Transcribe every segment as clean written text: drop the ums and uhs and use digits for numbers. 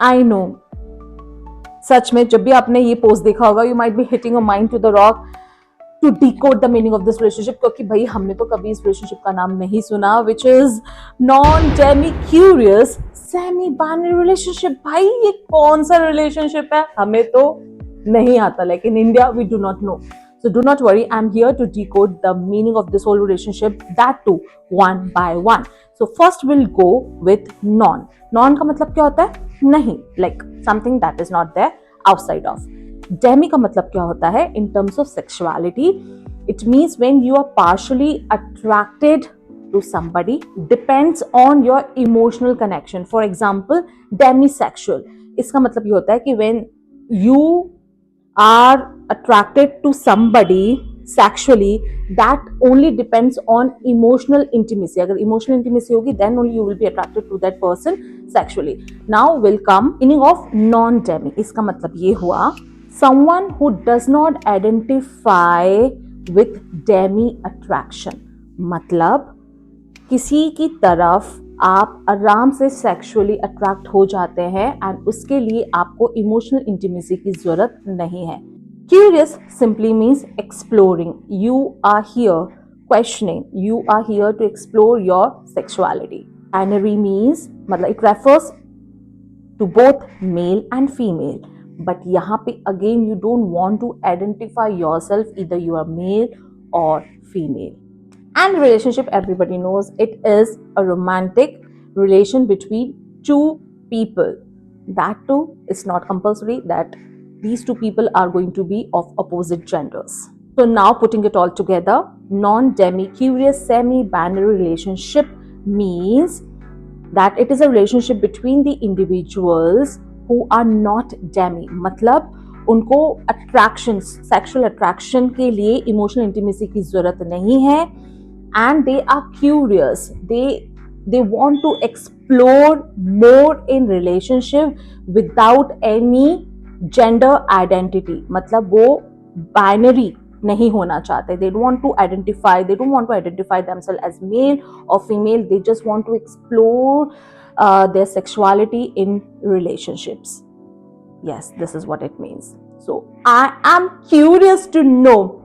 I know, सच में जब भी आपने ये पोस्ट देखा होगा, you might be hitting a mind to the rock to decode the meaning of this relationship, क्योंकि भाई हमने तो कभी इस रिलेशनशिप का नाम नहीं सुना, which is non Demi curious semi binary relationship. भाई ये कौन सा रिलेशनशिप है, हमें तो नहीं आता, like in India we do not know. So do not worry, I'm here to decode the meaning of this whole relationship, that too one by one. So first we'll go with non. Non का मतलब क्या होता है? नहीं, like something that is not there outside of. Demi का मतलब क्या होता है? In terms of sexuality, it means when you are partially attracted to somebody, depends on your emotional connection. For example, demisexual. इसका मतलब ये होता है कि when you are attracted to somebody sexually, that only depends on emotional intimacy. अगर emotional intimacy होगी, then only you will be attracted to that person sexually. Now will come meaning of non-demi. इसका मतलब ये हुआ someone who does not identify with demi attraction. मतलब किसी की तरफ आप आराम से सेक्सुअली अट्रैक्ट हो जाते हैं एंड उसके लिए आपको इमोशनल इंटीमेसी की जरूरत नहीं है. Curious simply means exploring. You are here questioning, you are here to explore your sexuality. Binary means मतलब it refers to both male and female, but यहाँ पे again you don't want to identify yourself, either you are male और female. And relationship, everybody knows, it is a romantic relation between two people. That too, it's not compulsory that these two people are going to be of opposite genders. So now putting it all together, non-demi curious semi-binary relationship means that it is a relationship between the individuals who are not demi. मतलब उनको attraction, sexual attraction के लिए emotional intimacy की जरूरत नहीं है, and they are curious, they want to explore more in relationship without any gender identity. मतलब वो binary नहीं होना चाहते, they don't want to identify themselves as male or female, they just want to explore their sexuality in relationships. Yes, this is what it means. So I am curious to know,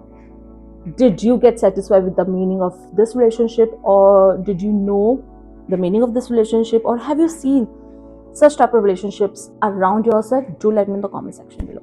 did you get satisfied with the meaning of this relationship, or did you know the meaning of this relationship, or have you seen such type of relationships around yourself? Do let me in the comment section below.